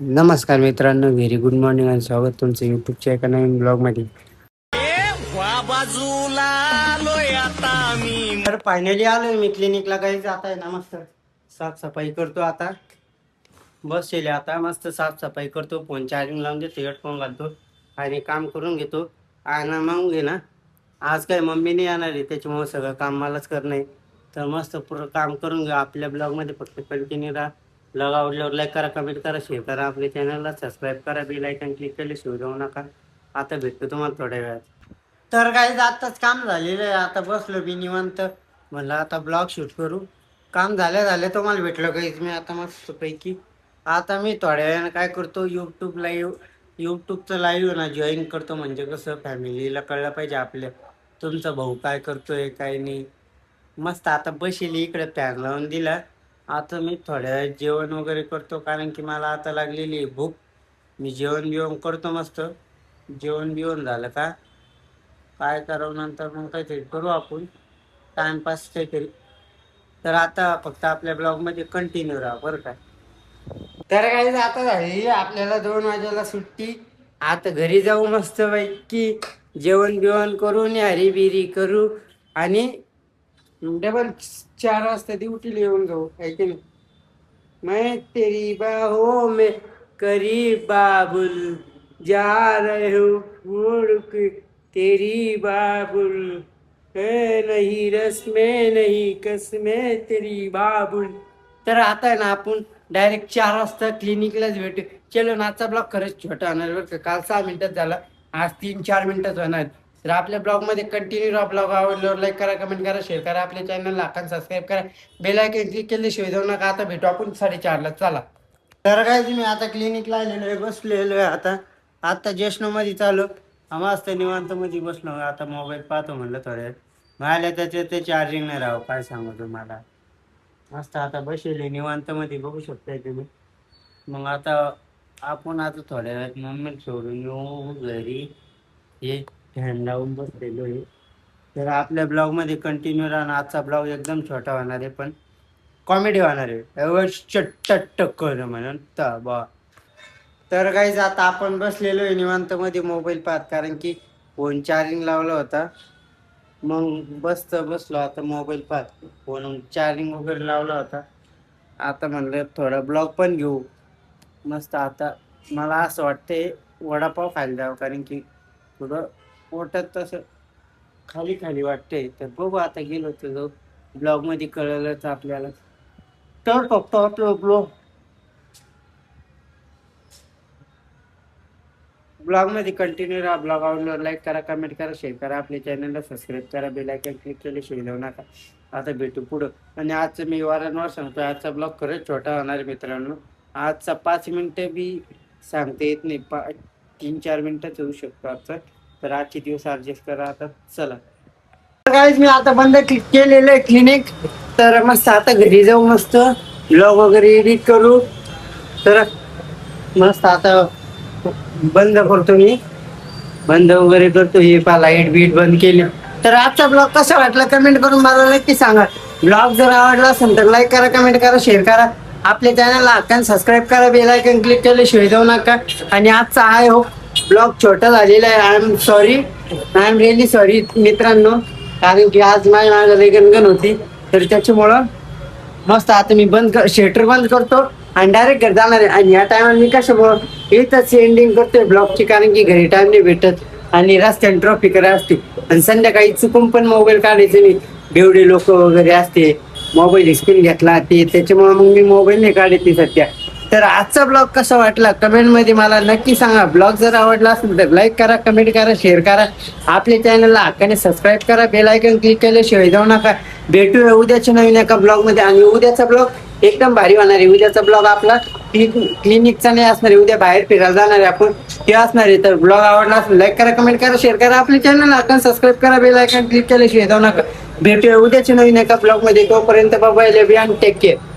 नमस्कार मित्रांनो, very good morning आणि स्वागत तुमचं यूट्यूबच्या एका नवीन ब्लॉगमध्ये. बाजूला आलोय आता मी. तर फायनली आलोय मी क्लिनिकला. काही जात आहे ना, मस्त साफसफाई करतो आता. बसले आता, मस्त साफसफाई करतो, फोन चार्जिंग लावून देतो, हेडफोन घालतो आणि काम करून घेतो. आणि मग घे ना, आज काय मम्मी नाही येणार आहे, त्याच्यामुळे सगळं काम मलाच करणं आहे. तर मस्त पुरं काम करून घेऊ. आपल्या ब्लॉगमध्ये फक्त कंटिन्यू राहा. ब्लॉग आवडल्यावर लाईक करा, कमेंट करा, शेअर करा, आपल्या चॅनलला सबस्क्राईब करा, बेल आयकॉन क्लिक केले शिव जाऊ नका. आता भेटतो तुम्हाला थोड्या वेळात. तर काय आत्ताच काम झालेलं आहे. आता बसलो मी निवांत, म्हणलं आता ब्लॉग शूट करू. काम झालं तुम्हाला भेटलं काहीच. मी आता मस्तपैकी आता मी थोड्या वेळानं काय करतो, यूट्यूबचं लाईव्ह ना जॉईन करतो. म्हणजे कसं फॅमिलीला कळलं पाहिजे आपल्या तुमचा भाऊ काय करतोय काय नाही. मस्त आता बसेल इकडे, फॅन लावून दिला. आता मी थोड्या वेळात जेवण वगैरे करतो, कारण की मला आता लागलेली आहे भूक. मी जेवण बिवण करतो मस्त. जेवण बिवण झालं का काय करावं, नंतर मग काहीतरी करू आपण टाइमपास काहीतरी. तर आता फक्त आपल्या ब्लॉगमध्ये कंटिन्यू राहा बरं का. तर काही आता झाली आपल्याला 2 वाजेला सुट्टी. आता घरी जाऊ मस्त पैकी जेवण बिवण करून हरी बिरी करू आणि डबल 4 वाजता ड्युटीला येऊन जाऊ, आहे की नाही. मैं तेरी बाहों में करीब बाबुल जा रहे हो मुड़ के तेरी बाबुल है नहीं रस में नहीं कस में तेरी बाबुल. तर आता आहे ना, आपण डायरेक्ट 4 वाजता क्लिनिकलाच भेटू. चलो ना, आजचा ब्लॉग खरंच छोटा होणार बरं का. काल 6 मिनिटात झाला, आज 3-4 मिनिटात होणार. तर आपल्या ब्लॉगमध्ये कंटिन्यू राहा. ब्लॉग आवडल्यावर लाईक करा, कमेंट करा, शेअर करा, आपल्या चॅनलला आपण सबस्क्राईब करा, बेल आयकॉन क्लिक केल्याशिवाय जाऊ नका. आता भेटू आपण 4:30ला. चला. तर काय तुम्ही आता क्लिनिकला आलेलो आहे, बसलेलो आहे आता जेष्णमध्ये चालू मस्त निवांत मध्ये बसलो. आता मोबाईल पाहतो म्हणलं थोड्या मला ते चार्जिंग नाही राहावं, काय सांगू तुम्हाला. मस्त आता बसले निवांत मध्ये, बघू शकताय तुम्ही. मग आता आपण आता थोड्या वेळात मम्मी सोडून येऊ घरी. हे फॅन लावून बसलेलो आहे. तर आपल्या ब्लॉगमध्ये कंटिन्यू राहणार. आजचा ब्लॉग एकदम छोटा होणार आहे, पण कॉमेडी होणार आहे. एवढं चट्ट कर म्हणून तर काही आता आपण बसलेलो आहे निवांत मध्ये मोबाईल पाहत, कारण की फोन चार्जिंग लावला होता. मग बसलो आता मोबाईल पाहत. फोन चार्जिंग वगैरे लावला होता. आता म्हणलं थोडा ब्लॉग पण घेऊ मस्त. आता मला असं वाटतंय वडापाव खायला द्यावं, कारण की थोडं पोटात तसं खाली खाली वाटतंय. तर बघू आता गेलो तर जाऊ. ब्लॉगमध्ये कळलंच आपल्याला. तर फक्त आपलं ब्लॉगमध्ये कंटिन्यू राहा. ब्लॉग आवडल्यावर लाईक करा, कमेंट करा, शेअर करा, आपल्या चॅनलला सबस्क्राईब करा, बेल आयकॉन क्लिक केल्याशिवाय जाऊ नका. आता भेटू पुढं. आणि आजचं मी वारंवार सांगतो, आजचा ब्लॉग खरंच छोटा होणार आहे मित्रांनो. आजचा 5 मिनिटं बी सांगता येत नाही, 3-4 मिनिटंच होऊ शकतो आजचा. तर आजचे दिवस ॲडजस्ट करा. आता चला. काहीच मी आता बंद केलेलं आहे क्लिनिक. तर मस्त आता घरी जाऊ, मस्त ब्लॉग वगैरे एडिट करू. तर मस्त आता बंद करतो मी, बंद वगैरे करतो. हे पा लाईट बीट बंद केली. तर आजचा ब्लॉग कसा वाटला कमेंट करून मला नक्की सांगा. ब्लॉग जर आवडला असेल तर लाईक करा, कमेंट करा, शेअर करा, आपल्या चॅनलला हक्कान सबस्क्राईब करा, बेल आयकॉन क्लिक केल्याशिवाय जाऊ नका. आणि आजचा आय होप ब्लॉग छोटा झालेला आहे. आय एम रिअली सॉरी मित्रांनो, कारण की आज माझ्या गणगण होती. तर त्याच्यामुळं मस्त आता मी शटर बंद करतो आणि डायरेक्ट घर जाणार आहे. आणि या टायमाला मी कशामुळं इथंच एंडिंग करतोय ब्लॉगची, कारण की घरी टाइम नाही भेटत आणि रस्त्याने ट्रॉफिक असते. आणि संध्याकाळी चुकून पण मोबाईल काढायचे नाही, बेवडे लोक वगैरे असते, मोबाईल हिसकून घेतला ते, त्याच्यामुळे मग मी मोबाईल नाही काढत सध्या. तर आजचा ब्लॉग कसा वाटला कमेंटमध्ये मला नक्की सांगा. ब्लॉग जर आवडला असेल तर लाईक करा, कमेंट करा, शेअर करा, आपल्या चॅनलला हक्काने सबस्क्राईब करा, बेल आयकॉन क्लिक केल्याशिवाय जाऊ नका. भेटूया उद्याच्या नवीन एका ब्लॉगमध्ये. आणि उद्याचा ब्लॉग एकदम भारी होणार आहे. उद्याचा ब्लॉग आपला क्लिनिकचा नाही असणार आहे, उद्या बाहेर फिरायला जाणार आहे आपण, ते असणार आहे. तर ब्लॉग आवडला असेल लाईक करा, कमेंट करा, शेअर करा, आपल्या चॅनलला हक्काने सबस्क्राईब करा, बेल आयकॉन क्लिक केल्याशिवाय जाऊ नका. भेटूया उद्याच्या नवीन एका ब्लॉगमध्ये. तोपर्यंत बाय बाय, लव्ह यू आणि टेक केअर.